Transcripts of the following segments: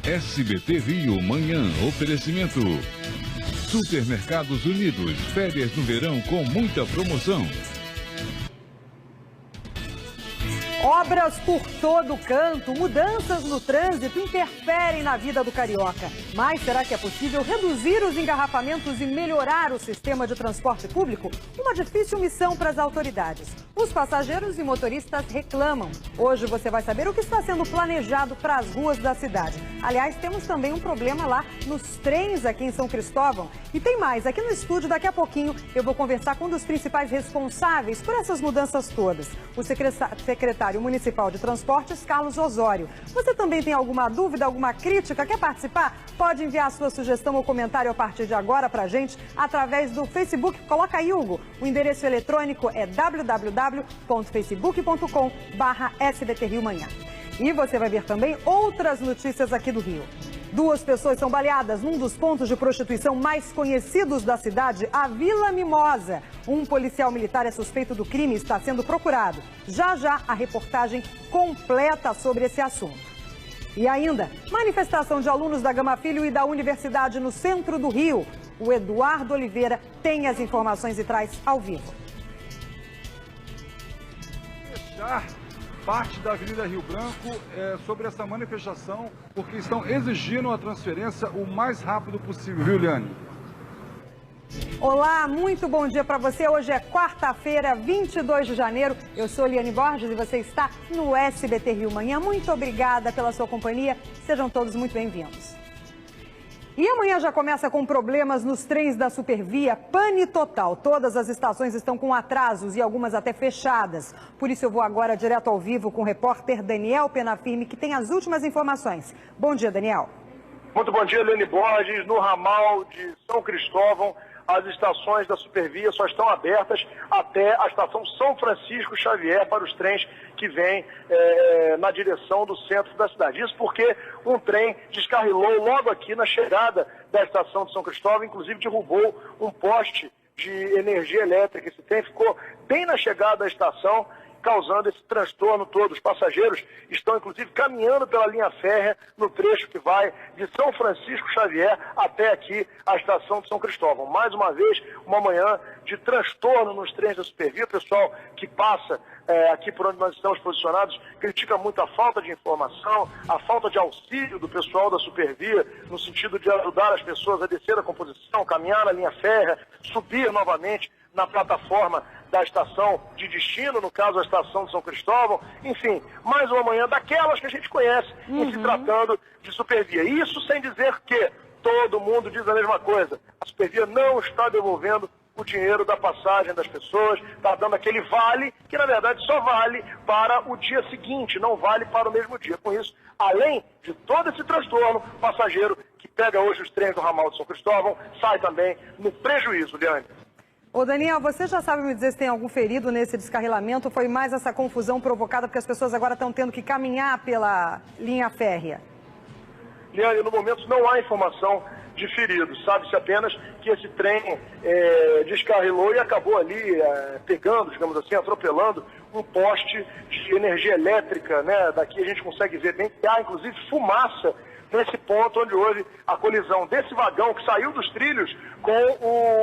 SBT Rio Manhã, oferecimento. Supermercados Unidos, férias no verão com muita promoção. Obras por todo canto, mudanças no trânsito interferem na vida do carioca. Mas será que é possível reduzir os engarrafamentos e melhorar o sistema de transporte público? Uma difícil missão para as autoridades. Os passageiros e motoristas reclamam. Hoje você vai saber o que está sendo planejado para as ruas da cidade. Aliás, temos também um problema lá nos trens aqui em São Cristóvão. E tem mais, aqui no estúdio daqui a pouquinho eu vou conversar com um dos principais responsáveis por essas mudanças todas. O secretário municipal de transportes, Carlos Osório. Você também tem alguma dúvida, alguma crítica, quer participar? Pode enviar a sua sugestão ou comentário a partir de agora para a gente através do Facebook. Coloca aí, Hugo. O endereço eletrônico é www.facebook.com/SBT Rio Manhã. E você vai ver também outras notícias aqui do Rio. 2 pessoas são baleadas num dos pontos de prostituição mais conhecidos da cidade, a Vila Mimosa. Um policial militar é suspeito do crime e está sendo procurado. Já já a reportagem completa sobre esse assunto. E ainda, manifestação de alunos da Gama Filho e da Universidade no centro do Rio. O Eduardo Oliveira tem as informações e traz ao vivo. Parte da Avenida Rio Branco sobre essa manifestação, porque estão exigindo a transferência o mais rápido possível, viu, Liane? Olá, muito bom dia para você. Hoje é quarta-feira, 22 de janeiro. Eu sou Liane Borges e você está no SBT Rio Manhã. Muito obrigada pela sua companhia. Sejam todos muito bem-vindos. E amanhã já começa com problemas nos trens da Supervia, pane total. Todas as estações estão com atrasos e algumas até fechadas. Por isso eu vou agora direto ao vivo com o repórter Daniel Penafirme, que tem as últimas informações. Bom dia, Daniel. Muito bom dia, Liane Borges. No ramal de São Cristóvão, as estações da Supervia só estão abertas até a estação São Francisco Xavier para os trens que vêm na direção do centro da cidade. Isso porque um trem descarrilou logo aqui na chegada da estação de São Cristóvão, inclusive derrubou um poste de energia elétrica. Esse trem ficou bem na chegada da estação, causando esse transtorno todo. Os passageiros estão, inclusive, caminhando pela linha férrea no trecho que vai de São Francisco Xavier até aqui a estação de São Cristóvão. Mais uma vez, uma manhã de transtorno nos trens da Supervia. O pessoal que passa aqui por onde nós estamos posicionados critica muito a falta de informação, a falta de auxílio do pessoal da Supervia, no sentido de ajudar as pessoas a descer a composição, caminhar na linha férrea, subir novamente na plataforma da estação de destino, no caso a estação de São Cristóvão. Enfim, mais uma manhã daquelas que a gente conhece em se tratando de Supervia. Isso sem dizer que todo mundo diz a mesma coisa. A Supervia não está devolvendo o dinheiro da passagem das pessoas, está dando aquele vale, que na verdade só vale para o dia seguinte, não vale para o mesmo dia. Com isso, além de todo esse transtorno, o passageiro que pega hoje os trens do ramal de São Cristóvão sai também no prejuízo, Liane. Ô Daniel, você já sabe me dizer se tem algum ferido nesse descarrilamento ou foi mais essa confusão provocada porque as pessoas agora estão tendo que caminhar pela linha férrea? Liane, no momento não há informação de feridos. Sabe-se apenas que esse trem descarrilou e acabou ali pegando, digamos assim, atropelando um poste de energia elétrica, né? Daqui a gente consegue ver bem que há, inclusive, fumaça nesse ponto onde houve a colisão desse vagão que saiu dos trilhos com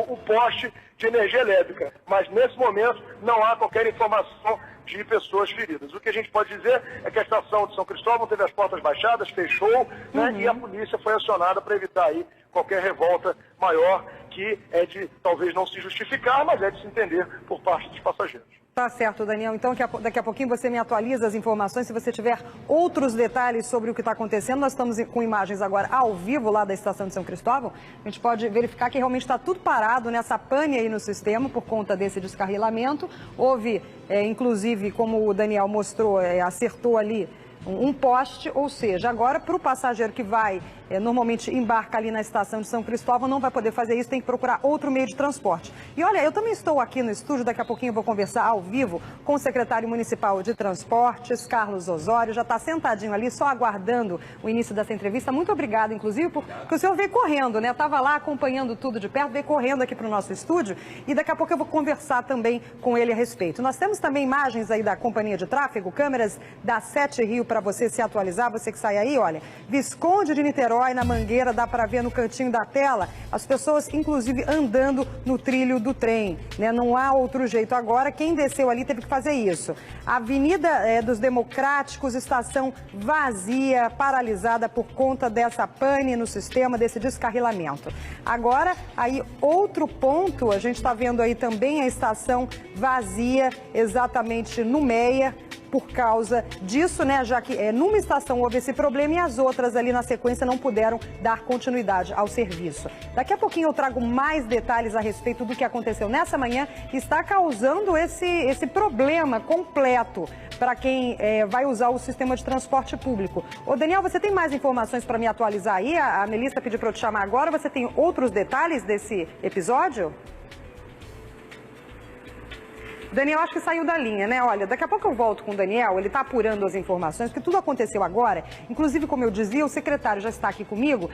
o poste de energia elétrica. Mas, nesse momento, não há qualquer informação de pessoas feridas. O que a gente pode dizer é que a estação de São Cristóvão teve as portas baixadas, fechou, né, e a polícia foi acionada para evitar aí qualquer revolta maior, que é de talvez não se justificar, mas é de se entender por parte dos passageiros. Tá certo, Daniel. Então, daqui a pouquinho você me atualiza as informações. Se você tiver outros detalhes sobre o que está acontecendo, nós estamos com imagens agora ao vivo lá da estação de São Cristóvão. A gente pode verificar que realmente está tudo parado nessa pane aí no sistema por conta desse descarrilamento. Houve, inclusive, como o Daniel mostrou, acertou ali um poste, ou seja, agora para o passageiro que vai normalmente embarca ali na estação de São Cristóvão, não vai poder fazer isso, tem que procurar outro meio de transporte. E olha, eu também estou aqui no estúdio, daqui a pouquinho eu vou conversar ao vivo com o secretário municipal de Transportes, Carlos Osório, já está sentadinho ali, só aguardando o início dessa entrevista. Muito obrigada, inclusive, porque o senhor veio correndo, né? Estava lá acompanhando tudo de perto, veio correndo aqui para o nosso estúdio e daqui a pouco eu vou conversar também com ele a respeito. Nós temos também imagens aí da Companhia de Tráfego, câmeras da 7 Rio para você se atualizar, você que sai aí, olha, Visconde de Niterói, na Mangueira, dá para ver no cantinho da tela, as pessoas inclusive andando no trilho do trem, né? Não há outro jeito agora, quem desceu ali teve que fazer isso. A Avenida dos Democráticos, estação vazia, paralisada por conta dessa pane no sistema, desse descarrilamento. Agora, aí outro ponto, a gente está vendo aí também a estação vazia, exatamente no Meia, por causa disso, né, já que numa estação houve esse problema e as outras ali na sequência não puderam dar continuidade ao serviço. Daqui a pouquinho eu trago mais detalhes a respeito do que aconteceu nessa manhã, que está causando esse problema completo para quem vai usar o sistema de transporte público. Ô Daniel, você tem mais informações para me atualizar aí? A Melissa pediu para eu te chamar agora, você tem outros detalhes desse episódio? Daniel, acho que saiu da linha, né? Olha, daqui a pouco eu volto com o Daniel, ele está apurando as informações, porque tudo aconteceu agora. Inclusive, como eu dizia, o secretário já está aqui comigo.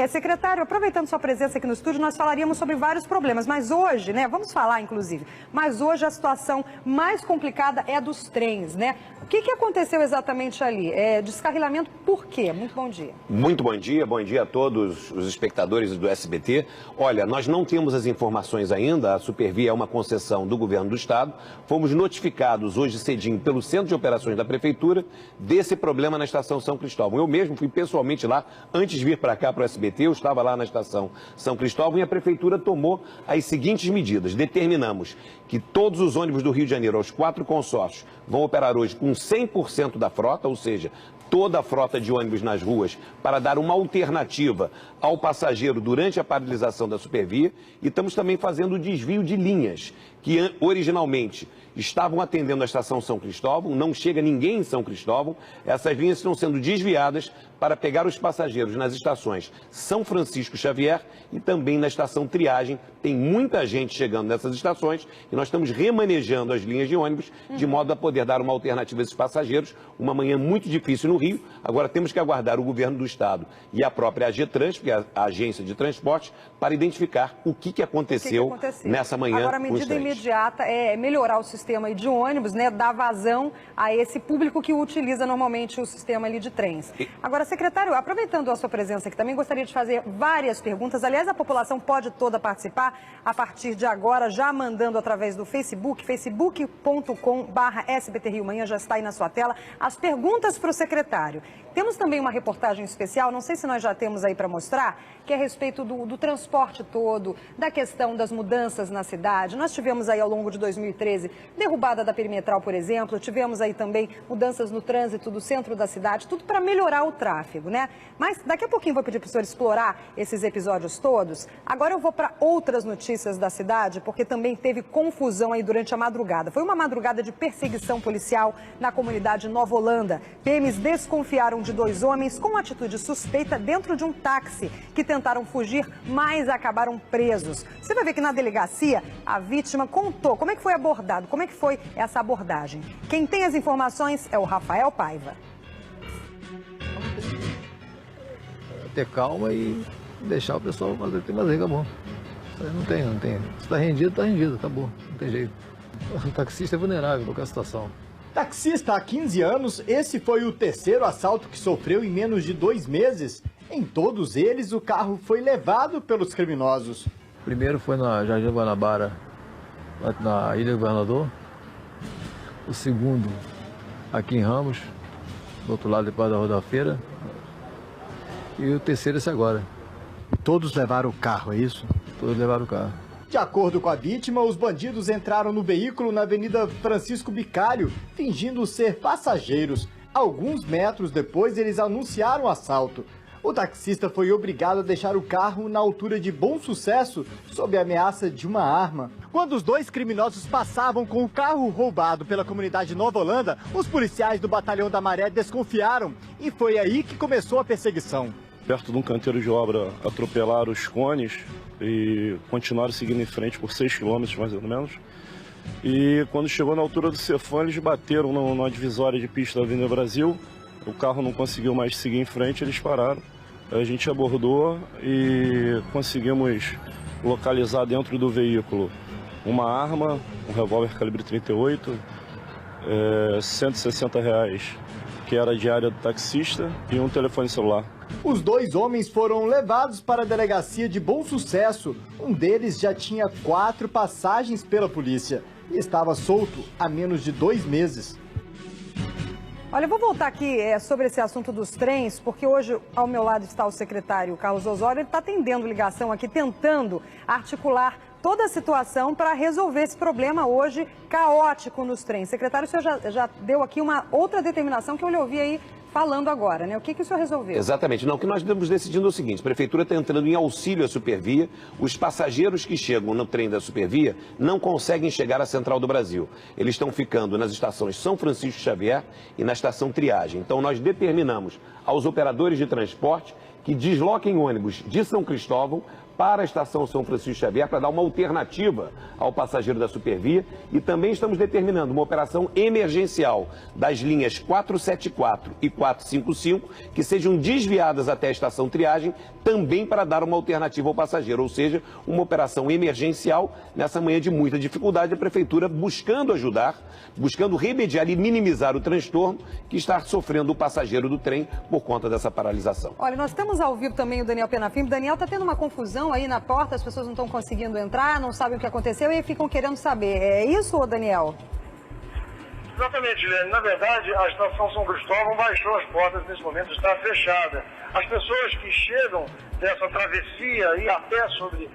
Secretário, aproveitando sua presença aqui no estúdio, nós falaríamos sobre vários problemas, mas hoje, né? Vamos falar, inclusive, mas hoje a situação mais complicada é a dos trens, né? O que aconteceu exatamente ali? Descarrilamento por quê? Muito bom dia. Muito bom dia a todos os espectadores do SBT. Olha, nós não temos as informações ainda, a Supervia é uma concessão do governo do estado. Fomos notificados hoje cedinho pelo Centro de Operações da Prefeitura desse problema na estação São Cristóvão. Eu mesmo fui pessoalmente lá, antes de vir para cá, para o SBT, eu estava lá na estação São Cristóvão e a Prefeitura tomou as seguintes medidas. Determinamos que todos os ônibus do Rio de Janeiro, aos 4 consórcios, vão operar hoje com 100% da frota, ou seja, toda a frota de ônibus nas ruas para dar uma alternativa ao passageiro durante a paralisação da Supervia. E estamos também fazendo o desvio de linhas que originalmente estavam atendendo a estação São Cristóvão, não chega ninguém em São Cristóvão, essas linhas estão sendo desviadas para pegar os passageiros nas estações São Francisco Xavier e também na estação Triagem. Tem muita gente chegando nessas estações e nós estamos remanejando as linhas de ônibus de modo a poder dar uma alternativa a esses passageiros. Uma manhã muito difícil no Rio, agora temos que aguardar o governo do estado e a própria AGETRANS, que é a agência de transporte, para identificar o que aconteceu nessa manhã. Agora, a medida imediata é melhorar o sistema de ônibus, né, dar vazão a esse público que utiliza normalmente o sistema ali de trens. Agora, secretário, aproveitando a sua presença aqui, também gostaria de fazer várias perguntas. Aliás, a população pode toda participar a partir de agora, já mandando através do Facebook, facebook.com/SBT Rio Manhã, já está aí na sua tela, as perguntas para o secretário. Temos também uma reportagem especial, não sei se nós já temos aí para mostrar, que é a respeito do transporte todo, da questão das mudanças na cidade. Nós tivemos aí ao longo de 2013 derrubada da perimetral, por exemplo, tivemos aí também mudanças no trânsito do centro da cidade, tudo para melhorar o tráfego, né? Mas daqui a pouquinho vou pedir para o senhor explorar esses episódios todos. Agora eu vou para outras notícias da cidade, porque também teve confusão aí durante a madrugada. Foi uma madrugada de perseguição policial na comunidade Nova Holanda. PMs desconfiaram de 2 homens com atitude suspeita dentro de um táxi que tentaram fugir, mas acabaram presos. Você vai ver que na delegacia a vítima contou como é que foi abordado, como é que foi essa abordagem. Quem tem as informações é o Rafael Paiva. Ter calma e deixar o pessoal fazer o que tem que fazer, acabou. Não tem. Se tá rendido, acabou. Não tem jeito. O taxista é vulnerável em qualquer situação. Taxista há 15 anos, esse foi o 3º assalto que sofreu em menos de 2 meses. Em todos eles, o carro foi levado pelos criminosos. O primeiro foi na Jardim Guanabara, na Ilha do Governador. O segundo, aqui em Ramos, do outro lado, depois da Rua da Feira. E o terceiro, esse agora. E todos levaram o carro, é isso? Todos levaram o carro. De acordo com a vítima, os bandidos entraram no veículo na Avenida Francisco Bicalho, fingindo ser passageiros. Alguns metros depois, eles anunciaram o assalto. O taxista foi obrigado a deixar o carro na altura de Bom Sucesso, sob a ameaça de uma arma. Quando os 2 criminosos passavam com o carro roubado pela comunidade Nova Holanda, os policiais do Batalhão da Maré desconfiaram e foi aí que começou a perseguição. perto de um canteiro de obra, atropelaram os cones e continuaram seguindo em frente por 6 quilômetros mais ou menos. E quando chegou na altura do Cefam, eles bateram numa divisória de pista da Avenida Brasil. O carro não conseguiu mais seguir em frente, eles pararam. A gente abordou e conseguimos localizar dentro do veículo uma arma, um revólver calibre 38, R$160, que era a diária do taxista, e um telefone celular. Os 2 homens foram levados para a delegacia de Bom Sucesso. Um deles já tinha 4 passagens pela polícia e estava solto há menos de 2 meses. Olha, eu vou voltar aqui sobre esse assunto dos trens, porque hoje ao meu lado está o secretário Carlos Osório. Ele está atendendo ligação aqui, tentando articular toda a situação para resolver esse problema hoje caótico nos trens. Secretário, o senhor já deu aqui uma outra determinação que eu lhe ouvi aí falando agora, né? O que o senhor resolveu? Exatamente. Não, o que nós estamos decidindo é o seguinte: a Prefeitura está entrando em auxílio à Supervia. Os passageiros que chegam no trem da Supervia não conseguem chegar à Central do Brasil. Eles estão ficando nas estações São Francisco Xavier e na estação Triagem. Então nós determinamos aos operadores de transporte que desloquem ônibus de São Cristóvão para a estação São Francisco Xavier para dar uma alternativa ao passageiro da Supervia, e também estamos determinando uma operação emergencial das linhas 474 e 455 que sejam desviadas até a estação Triagem, também para dar uma alternativa ao passageiro, ou seja, uma operação emergencial nessa manhã de muita dificuldade, a Prefeitura buscando ajudar, buscando remediar e minimizar o transtorno que está sofrendo o passageiro do trem por conta dessa paralisação. Olha, nós estamos ao vivo também o Daniel Penafim. Daniel, está tendo uma confusão aí na porta, as pessoas não estão conseguindo entrar, não sabem o que aconteceu e ficam querendo saber. É isso, Daniel? Exatamente, Lene. Na verdade, a estação São Cristóvão baixou as portas, nesse momento está fechada. As pessoas que chegam dessa travessia e a pé sobre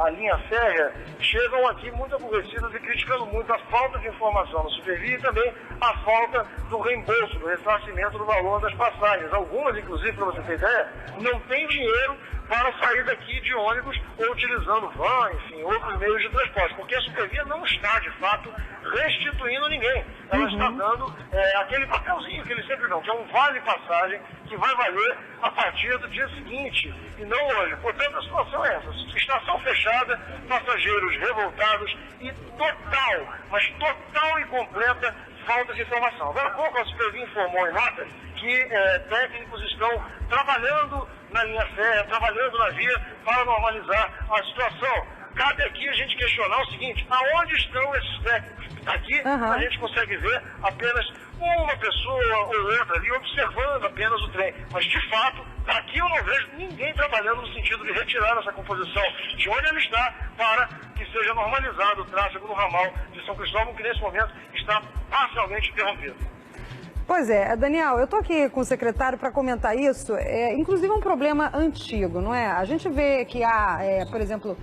a linha férrea chegam aqui muito aborrecidas e criticando muito a falta de informação na Supervia e também a falta do reembolso, do ressarcimento do valor das passagens. Algumas, inclusive, para você ter ideia, não têm dinheiro para sair daqui de ônibus ou utilizando van, enfim, outros meios de transporte, porque a Supervia não está, de fato, restituindo ninguém. Ela está dando aquele papelzinho que eles sempre dão, que é um vale-passagem que vai valer a partir do dia seguinte e não hoje. Portanto, a situação é essa: estação fechada, passageiros revoltados e total, mas total e completa falta de informação. Agora há pouco a Supervia informou em nota que técnicos estão trabalhando na linha férrea, trabalhando na via para normalizar a situação. Cabe aqui a gente questionar o seguinte: aonde estão esses técnicos? Aqui a gente consegue ver apenas uma pessoa ou outra ali observando apenas o trem, mas de fato aqui eu não vejo ninguém trabalhando no sentido de retirar essa composição de onde ele está para que seja normalizado o tráfego no ramal de São Cristóvão, que nesse momento está parcialmente interrompido. Pois é, Daniel, eu estou aqui com o secretário para comentar isso. Inclusive é um problema antigo, não é? A gente vê que há, por exemplo,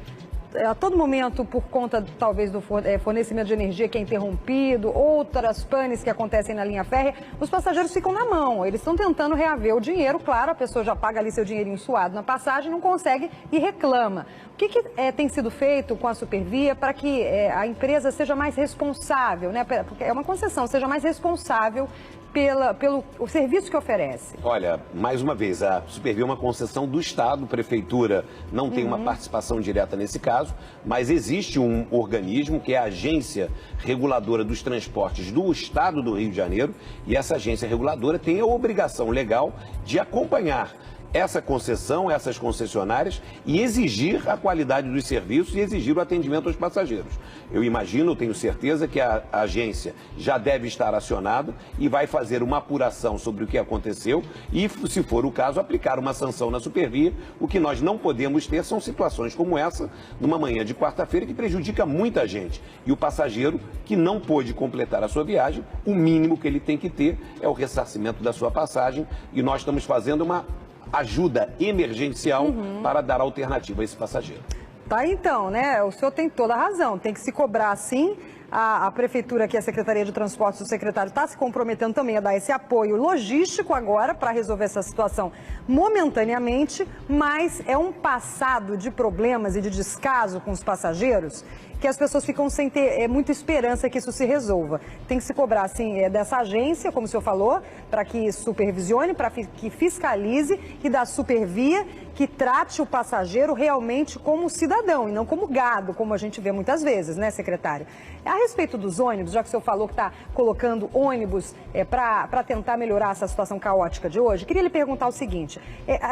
a todo momento, por conta talvez do fornecimento de energia que é interrompido, outras panes que acontecem na linha férrea, os passageiros ficam na mão. Eles estão tentando reaver o dinheiro, claro, a pessoa já paga ali seu dinheirinho suado na passagem, não consegue e reclama. O que tem sido feito com a Supervia para que a empresa seja mais responsável, né? Porque é uma concessão, seja mais responsável pelo serviço que oferece? Olha, mais uma vez, a Supervia é uma concessão do Estado, a Prefeitura não tem uma participação direta nesse caso, mas existe um organismo que é a Agência Reguladora dos Transportes do Estado do Rio de Janeiro, e essa agência reguladora tem a obrigação legal de acompanhar essa concessão, essas concessionárias, e exigir a qualidade dos serviços e exigir o atendimento aos passageiros. Eu imagino, tenho certeza que a agência já deve estar acionada e vai fazer uma apuração sobre o que aconteceu e, se for o caso, aplicar uma sanção na Supervia. O que nós não podemos ter são situações como essa, numa manhã de quarta-feira, que prejudica muita gente. E o passageiro que não pôde completar a sua viagem, o mínimo que ele tem que ter é o ressarcimento da sua passagem, e nós estamos fazendo uma ajuda emergencial para dar alternativa a esse passageiro. Tá, então, né? O senhor tem toda a razão. Tem que se cobrar, sim, a Prefeitura, aqui a Secretaria de Transportes, o secretário está se comprometendo também a dar esse apoio logístico agora para resolver essa situação momentaneamente, mas é um passado de problemas e de descaso com os passageiros que as pessoas ficam sem ter muita esperança que isso se resolva. Tem que se cobrar, assim, dessa agência, como o senhor falou, para que supervisione, para que fiscalize, e da Supervia, que trate o passageiro realmente como cidadão e não como gado, como a gente vê muitas vezes, né, secretário? A respeito dos ônibus, já que o senhor falou que está colocando ônibus para tentar melhorar essa situação caótica de hoje, queria lhe perguntar o seguinte: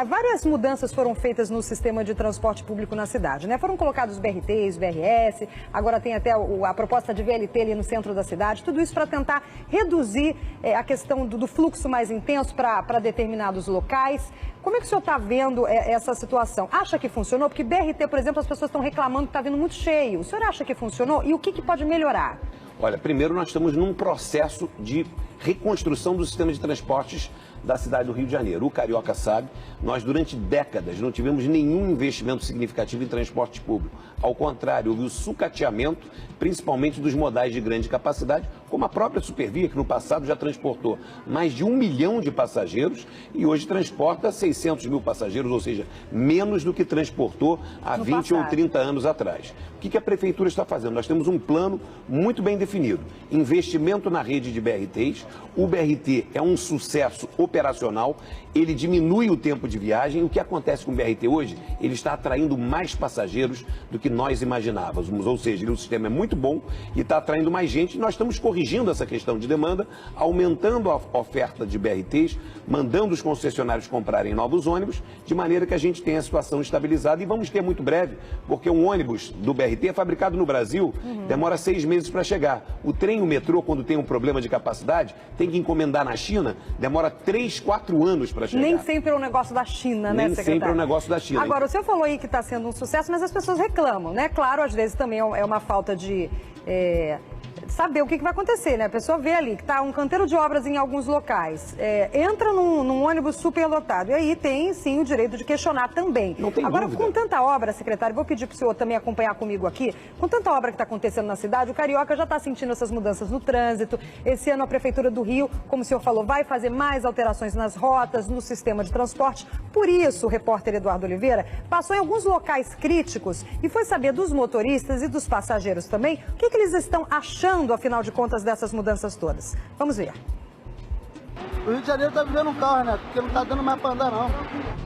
várias mudanças foram feitas no sistema de transporte público na cidade, né? Foram colocados BRTs, BRS, agora tem até a proposta de VLT ali no centro da cidade, tudo isso para tentar reduzir a questão do fluxo mais intenso para determinados locais. Como é que o senhor está vendo essa situação? Acha que funcionou? Porque BRT, por exemplo, as pessoas estão reclamando que está vindo muito cheio. O senhor acha que funcionou? E o que pode melhorar? Olha, primeiro nós estamos num processo de reconstrução do sistema de transportes da cidade do Rio de Janeiro. O carioca sabe, nós durante décadas não tivemos nenhum investimento significativo em transporte público. Ao contrário, houve o sucateamento, principalmente dos modais de grande capacidade, como a própria Supervia, que no passado já transportou mais de 1 milhão de passageiros e hoje transporta 600 mil passageiros, ou seja, menos do que transportou há 20 ou 30 anos atrás. O que a Prefeitura está fazendo? Nós temos um plano muito bem definido. Investimento na rede de BRTs. O BRT é um sucesso operacional, ele diminui o tempo de viagem. O que acontece com o BRT hoje? Ele está atraindo mais passageiros do que nós imaginávamos, ou seja, o sistema é muito bom e está atraindo mais gente. Nós estamos corrigindo essa questão de demanda, aumentando a oferta de BRTs, mandando os concessionários comprarem novos ônibus, de maneira que a gente tenha a situação estabilizada, e vamos ter muito breve, porque um ônibus do BRT é fabricado no Brasil, demora 6 meses para chegar. O trem e o metrô, quando tem um problema de capacidade, tem que encomendar na China, demora 3, 4 anos para chegar. Nem sempre é um negócio da China, né, secretário? Nem sempre é um negócio da China. Agora, o senhor falou aí que está sendo um sucesso, mas as pessoas reclamam, né? Claro, às vezes também é uma falta de saber o que vai acontecer, né? A pessoa vê ali que está um canteiro de obras em alguns locais, entra num ônibus superlotado, e aí tem, sim, o direito de questionar também. Não tem Agora, dúvida. com tanta obra, secretário, vou pedir para o senhor também acompanhar comigo aqui, com tanta obra que está acontecendo na cidade, o carioca já está sentindo essas mudanças no trânsito. Esse ano a Prefeitura do Rio, como o senhor falou, vai fazer mais alterações nas rotas, no sistema de transporte. Por isso, o repórter Eduardo Oliveira passou em alguns locais críticos e foi saber dos motoristas e dos passageiros também o que eles estão achando, afinal de contas, dessas mudanças todas. Vamos ver. O Rio de Janeiro tá virando um carro, né? Porque não tá dando mais para andar, não.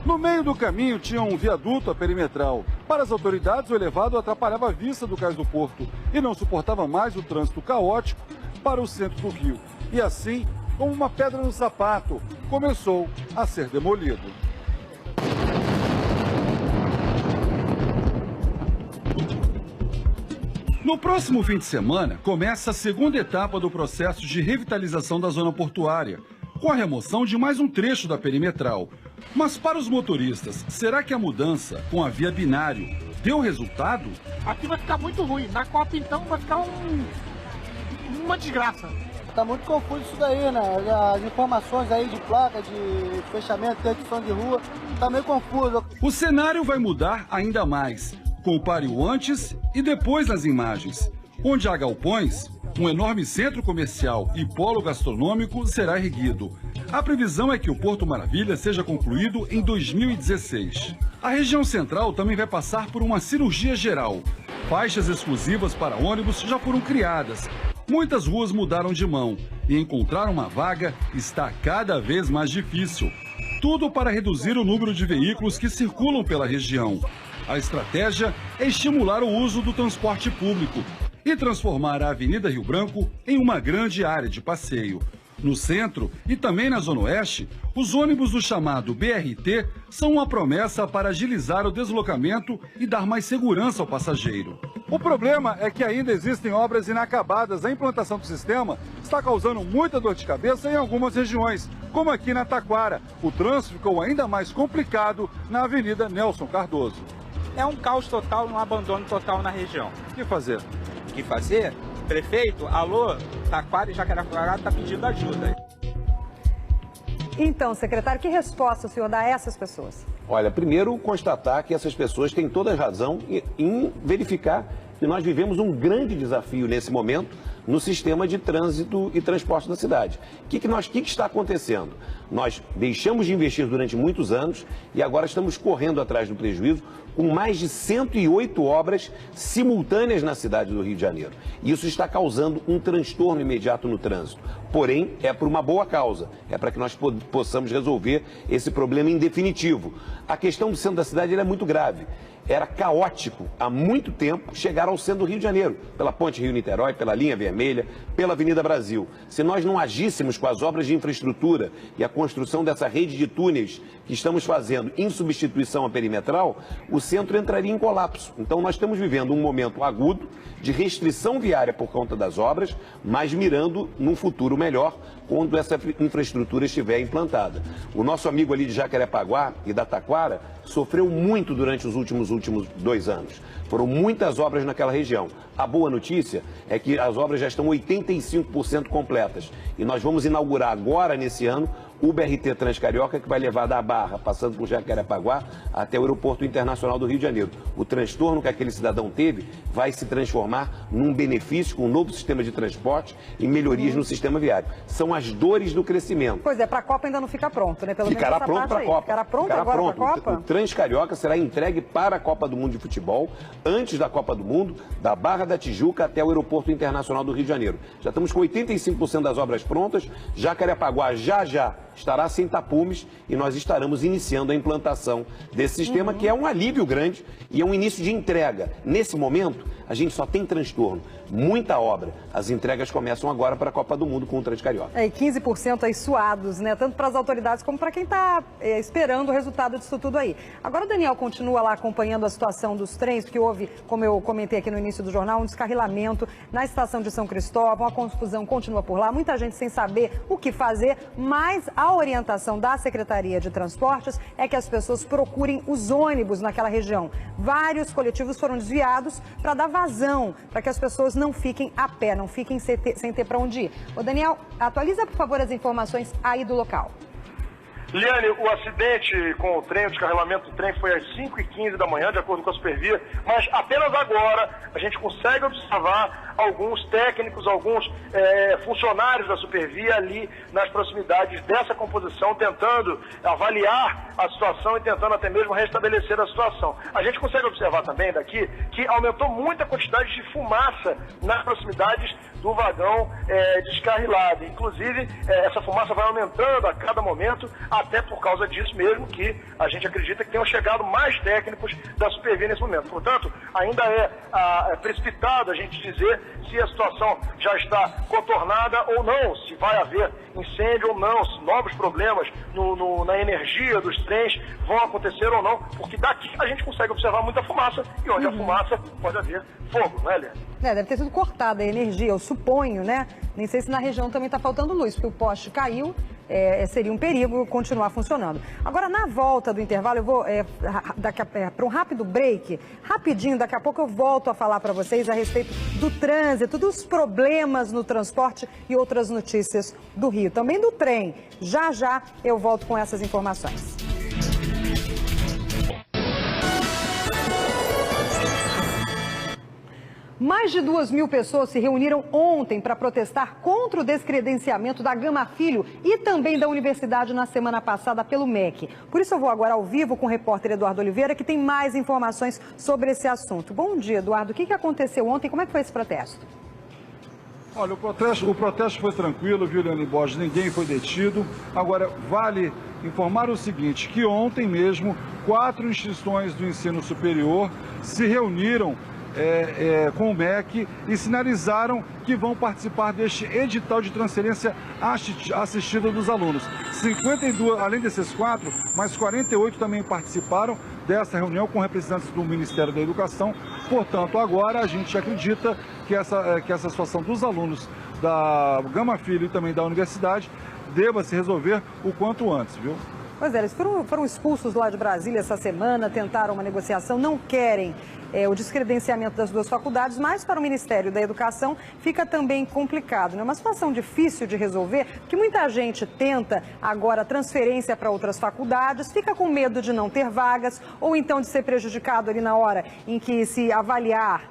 No meio do caminho tinha um viaduto a perimetral. Para as autoridades, o elevado atrapalhava a vista do cais do porto e não suportava mais o trânsito caótico para o centro do Rio. E assim, como uma pedra no sapato, começou a ser demolido. No próximo fim de semana, começa a segunda etapa do processo de revitalização da zona portuária, com a remoção de mais um trecho da perimetral. Mas para os motoristas, será que a mudança com a via binário deu resultado? Aqui vai ficar muito ruim. Na Copa, então, vai ficar uma desgraça. Tá muito confuso isso daí, né? As informações aí de placa, de fechamento, interdição de rua, tá meio confuso. O cenário vai mudar ainda mais. Compare o antes e depois nas imagens. Onde há galpões, um enorme centro comercial e polo gastronômico será erguido. A previsão é que o Porto Maravilha seja concluído em 2016. A região central também vai passar por uma cirurgia geral. Faixas exclusivas para ônibus já foram criadas. Muitas ruas mudaram de mão e encontrar uma vaga está cada vez mais difícil. Tudo para reduzir o número de veículos que circulam pela região. A estratégia é estimular o uso do transporte público e transformar a Avenida Rio Branco em uma grande área de passeio. No centro e também na Zona Oeste, os ônibus do chamado BRT são uma promessa para agilizar o deslocamento e dar mais segurança ao passageiro. O problema é que ainda existem obras inacabadas. A implantação do sistema está causando muita dor de cabeça em algumas regiões, como aqui na Taquara. O trânsito ficou ainda mais complicado na Avenida Nelson Cardoso. É um caos total, um abandono total na região. O que fazer? O que fazer? Prefeito, alô, Taquara e Jacarepaguá está pedindo ajuda. Então, secretário, que resposta o senhor dá a essas pessoas? Olha, primeiro constatar que essas pessoas têm toda a razão em verificar porque nós vivemos um grande desafio nesse momento no sistema de trânsito e transporte da cidade. O que está acontecendo? Nós deixamos de investir durante muitos anos e agora estamos correndo atrás do prejuízo com mais de 108 obras simultâneas na cidade do Rio de Janeiro. Isso está causando um transtorno imediato no trânsito. Porém, é por uma boa causa, é para que nós possamos resolver esse problema em definitivo. A questão do centro da cidade é muito grave. Era caótico há muito tempo chegar ao centro do Rio de Janeiro, pela Ponte Rio-Niterói, pela Linha Vermelha, pela Avenida Brasil. Se nós não agíssemos com as obras de infraestrutura e a construção dessa rede de túneis que estamos fazendo em substituição à perimetral, o centro entraria em colapso. Então nós estamos vivendo um momento agudo de restrição viária por conta das obras, mas mirando num futuro melhor quando essa infraestrutura estiver implantada. O nosso amigo ali de Jacarepaguá e da Taquara sofreu muito durante os últimos 2 anos. Foram muitas obras naquela região. A boa notícia é que as obras já estão 85% completas. E nós vamos inaugurar agora, nesse ano, o BRT Transcarioca, que vai levar da Barra, passando por Jacarepaguá, até o Aeroporto Internacional do Rio de Janeiro. O transtorno que aquele cidadão teve vai se transformar num benefício com um novo sistema de transporte e melhorias no sistema viário. São as dores do crescimento. Pois é, para a Copa ainda não fica pronto, né? Ficará pronto para a Copa. Ficará pronto agora para a Copa? O Transcarioca será entregue para a Copa do Mundo de Futebol, antes da Copa do Mundo, da Barra da Tijuca até o Aeroporto Internacional do Rio de Janeiro. Já estamos com 85% das obras prontas, Jacarepaguá já estará sem tapumes e nós estaremos iniciando a implantação desse sistema, que é um alívio grande e é um início de entrega. Nesse momento, a gente só tem transtorno, muita obra. As entregas começam agora para a Copa do Mundo com o Transcarioca. E 15% aí suados, né? Tanto para as autoridades como para quem está esperando o resultado disso tudo aí. Agora o Daniel continua lá acompanhando a situação dos trens, porque houve, como eu comentei aqui no início do jornal, um descarrilamento na estação de São Cristóvão, a confusão continua por lá, muita gente sem saber o que fazer, mas a orientação da Secretaria de Transportes é que as pessoas procurem os ônibus naquela região. Vários coletivos foram desviados para dar vazão, para que as pessoas não fiquem a pé, não fiquem sem ter para onde ir. Ô Daniel, atualiza por favor as informações aí do local. Liane, o acidente com o trem, o descarrilamento do trem foi às 5h15 da manhã, de acordo com a Supervia, mas apenas agora a gente consegue observar alguns técnicos, alguns funcionários da Supervia ali nas proximidades dessa composição, tentando avaliar a situação e tentando até mesmo restabelecer a situação. A gente consegue observar também daqui que aumentou muito a quantidade de fumaça nas proximidades do vagão descarrilado. Inclusive, essa fumaça vai aumentando a cada momento, até por causa disso mesmo que a gente acredita que tenham chegado mais técnicos da Supervia nesse momento. Portanto, ainda é precipitado a gente dizer se a situação já está contornada ou não, se vai haver incêndio ou não, se novos problemas na energia dos trens vão acontecer ou não, porque daqui a gente consegue observar muita fumaça e onde a fumaça pode haver fogo, não é, Léa? Deve ter sido cortada a energia, eu suponho, né? Nem sei se na região também está faltando luz, porque o poste caiu, seria um perigo continuar funcionando. Agora, na volta do intervalo, eu vou para um rápido break. Rapidinho, daqui a pouco eu volto a falar para vocês a respeito do trânsito, dos problemas no transporte e outras notícias do Rio, também do trem. Já eu volto com essas informações. Mais de 2.000 pessoas se reuniram ontem para protestar contra o descredenciamento da Gama Filho e também da universidade na semana passada pelo MEC. Por isso eu vou agora ao vivo com o repórter Eduardo Oliveira, que tem mais informações sobre esse assunto. Bom dia, Eduardo. O que aconteceu ontem? Como é que foi esse protesto? Olha, o protesto foi tranquilo, viu, Leone Borges? Ninguém foi detido. Agora, vale informar o seguinte, que ontem mesmo 4 instituições do ensino superior se reuniram com o MEC e sinalizaram que vão participar deste edital de transferência assistida dos alunos. 52, além desses 4, mais 48 também participaram dessa reunião com representantes do Ministério da Educação. Portanto, agora a gente acredita que essa situação dos alunos da Gama Filho e também da universidade deva se resolver o quanto antes, viu? Pois é, eles foram expulsos lá de Brasília essa semana, tentaram uma negociação, não querem o descredenciamento das 2 faculdades, mas para o Ministério da Educação fica também complicado, né? Uma situação difícil de resolver, que muita gente tenta agora transferência para outras faculdades, fica com medo de não ter vagas ou então de ser prejudicado ali na hora em que se avaliar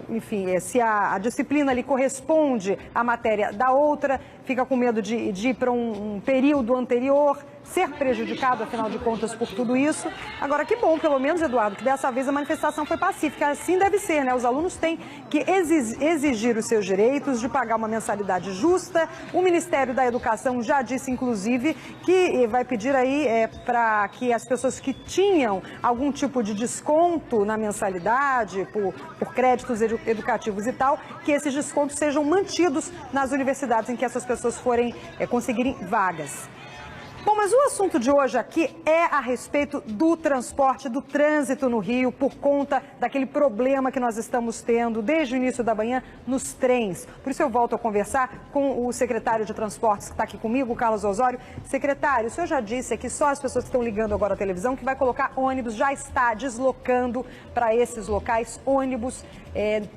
enfim, se a disciplina ali corresponde à matéria da outra, fica com medo de ir para um período anterior, ser prejudicado, afinal de contas, por tudo isso. Agora, que bom, pelo menos, Eduardo, que dessa vez a manifestação foi pacífica. Assim deve ser, né? Os alunos têm que exigir os seus direitos, de pagar uma mensalidade justa. O Ministério da Educação já disse, inclusive, que vai pedir aí para que as pessoas que tinham algum tipo de desconto na mensalidade, por créditos educativos e tal, que esses descontos sejam mantidos nas universidades em que essas pessoas forem conseguirem vagas. Bom, mas o assunto de hoje aqui é a respeito do transporte, do trânsito no Rio, por conta daquele problema que nós estamos tendo desde o início da manhã nos trens. Por isso eu volto a conversar com o secretário de Transportes que está aqui comigo, o Carlos Osório. Secretário, o senhor já disse aqui, só as pessoas que estão ligando agora à televisão, que vai colocar ônibus, já está deslocando para esses locais ônibus,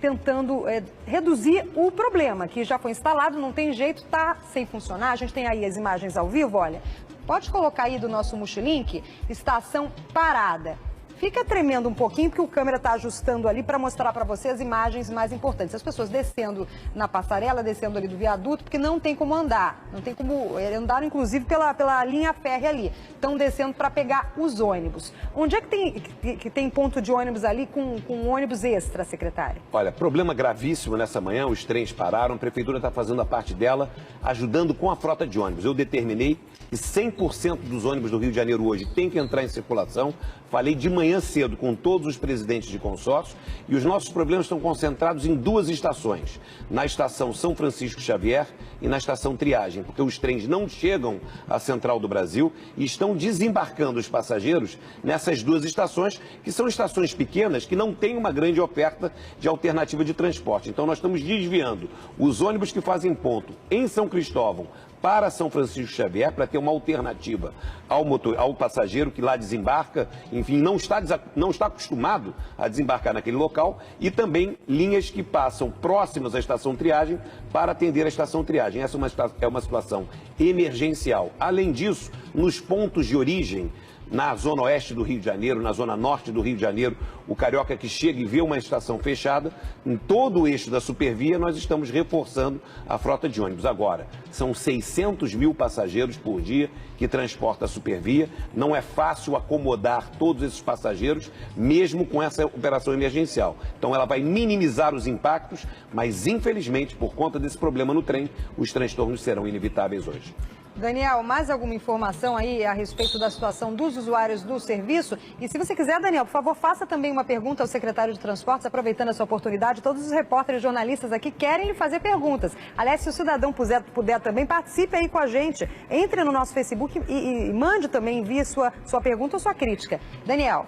tentando reduzir o problema, que já foi instalado, não tem jeito, está sem funcionar. A gente tem aí as imagens ao vivo, olha. Pode colocar aí do nosso Multilink, estação parada. Fica tremendo um pouquinho, porque o câmera está ajustando ali para mostrar para você as imagens mais importantes. As pessoas descendo na passarela, descendo ali do viaduto, porque não tem como andar. Não tem como andar, inclusive, pela linha férrea ali. Estão descendo para pegar os ônibus. Onde é que tem ponto de ônibus ali com ônibus extra, secretário? Olha, problema gravíssimo nessa manhã, os trens pararam, a prefeitura está fazendo a parte dela, ajudando com a frota de ônibus. Eu determinei que 100% dos ônibus do Rio de Janeiro hoje tem que entrar em circulação. Falei de manhã cedo com todos os presidentes de consórcio e os nossos problemas estão concentrados em duas estações, na estação São Francisco Xavier e na estação Triagem, porque os trens não chegam à Central do Brasil e estão desembarcando os passageiros nessas duas estações, que são estações pequenas que não têm uma grande oferta de alternativa de transporte. Então nós estamos desviando os ônibus que fazem ponto em São Cristóvão para São Francisco Xavier, para ter uma alternativa ao passageiro que lá desembarca, enfim, não está acostumado a desembarcar naquele local, e também linhas que passam próximas à estação Triagem para atender a estação Triagem. Essa é uma situação emergencial. Além disso, nos pontos de origem, na zona oeste do Rio de Janeiro, na zona norte do Rio de Janeiro, o carioca que chega e vê uma estação fechada, em todo o eixo da Supervia, nós estamos reforçando a frota de ônibus. Agora, são 600 mil passageiros por dia que transporta a Supervia. Não é fácil acomodar todos esses passageiros, mesmo com essa operação emergencial. Então, ela vai minimizar os impactos, mas, infelizmente, por conta desse problema no trem, os transtornos serão inevitáveis hoje. Daniel, mais alguma informação aí a respeito da situação dos usuários do serviço? E se você quiser, Daniel, por favor, faça também uma pergunta ao secretário de Transportes, aproveitando essa oportunidade. Todos os repórteres e jornalistas aqui querem lhe fazer perguntas. Aliás, se o cidadão puder também, participe aí com a gente. Entre no nosso Facebook e mande também, envie sua pergunta ou sua crítica. Daniel.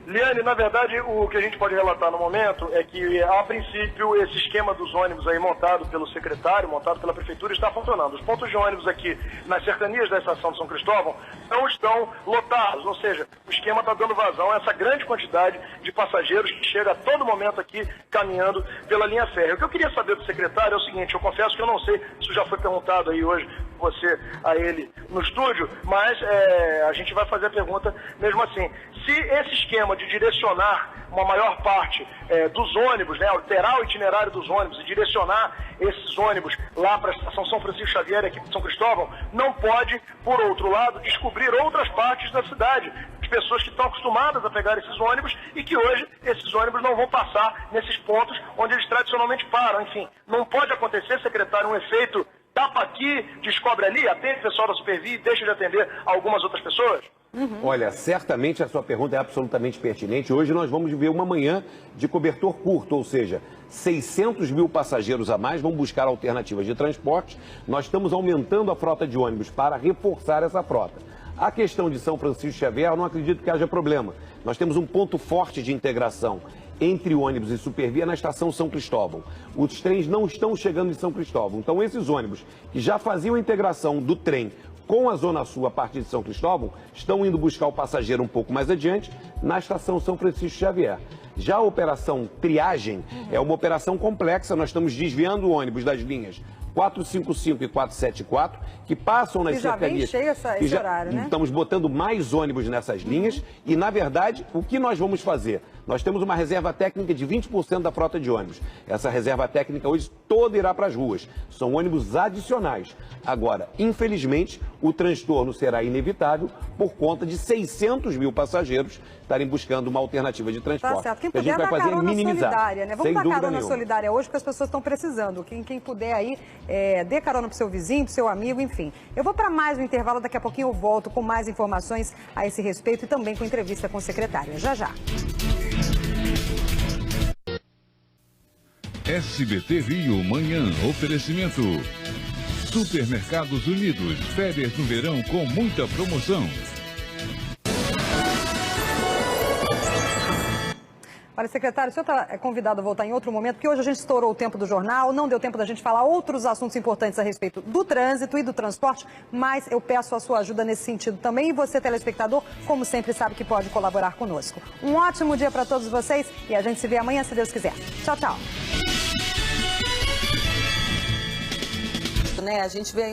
Liane, na verdade, o que a gente pode relatar no momento é que, a princípio, esse esquema dos ônibus aí montado pelo secretário, montado pela prefeitura, está funcionando. Os pontos de ônibus aqui nas cercanias da estação de São Cristóvão não estão lotados, ou seja, o esquema está dando vazão a essa grande quantidade de passageiros que chega a todo momento aqui caminhando pela linha férrea. O que eu queria saber do secretário é o seguinte: eu confesso que eu não sei se isso já foi perguntado aí hoje você a ele no estúdio, mas a gente vai fazer a pergunta mesmo assim. Se esse esquema de direcionar uma maior parte dos ônibus, né, alterar o itinerário dos ônibus e direcionar esses ônibus lá para a estação São Francisco Xavier, aqui de São Cristóvão, não pode, por outro lado, descobrir outras partes da cidade, de pessoas que estão acostumadas a pegar esses ônibus e que hoje esses ônibus não vão passar nesses pontos onde eles tradicionalmente param. Enfim, não pode acontecer, secretário, um efeito tapa aqui, descobre ali, atende o pessoal da Supervia e deixa de atender algumas outras pessoas? Olha, certamente a sua pergunta é absolutamente pertinente. Hoje nós vamos viver uma manhã de cobertor curto, ou seja, 600 mil passageiros a mais vão buscar alternativas de transporte. Nós estamos aumentando a frota de ônibus para reforçar essa frota. A questão de São Francisco Xavier, eu não acredito que haja problema. Nós temos um ponto forte de integração entre ônibus e Supervia na estação São Cristóvão. Os trens não estão chegando em São Cristóvão. Então, esses ônibus que já faziam a integração do trem com a Zona Sul a partir de São Cristóvão estão indo buscar o passageiro um pouco mais adiante na estação São Francisco Xavier. Já a operação Triagem é uma operação complexa. Nós estamos desviando o ônibus das linhas 455 e 474, que passam nas cercanias. Já vem cheio esse horário, né? Estamos botando mais ônibus nessas linhas e, na verdade, o que nós vamos fazer? Nós temos uma reserva técnica de 20% da frota de ônibus. Essa reserva técnica hoje toda irá para as ruas. São ônibus adicionais. Agora, infelizmente, o transtorno será inevitável por conta de 600 mil passageiros estarem buscando uma alternativa de transporte. Tá certo. Quem que a gente puder vai dar fazer é carona minimizar. solidária, né? Vamos sem dar dúvida carona nenhuma. solidária hoje, porque as pessoas estão precisando. Quem puder aí, dê carona pro seu vizinho, pro seu amigo, enfim. Eu vou para mais um intervalo, daqui a pouquinho eu volto com mais informações a esse respeito e também com entrevista com a secretária. Já, já. SBT Rio Manhã, oferecimento. Supermercados Unidos, férias no verão com muita promoção. Olha, secretário, o senhor está convidado a voltar em outro momento, porque hoje a gente estourou o tempo do jornal, não deu tempo da gente falar outros assuntos importantes a respeito do trânsito e do transporte, mas eu peço a sua ajuda nesse sentido também. E você, telespectador, como sempre, sabe que pode colaborar conosco. Um ótimo dia para todos vocês e a gente se vê amanhã, se Deus quiser. Tchau, tchau. A gente vê aí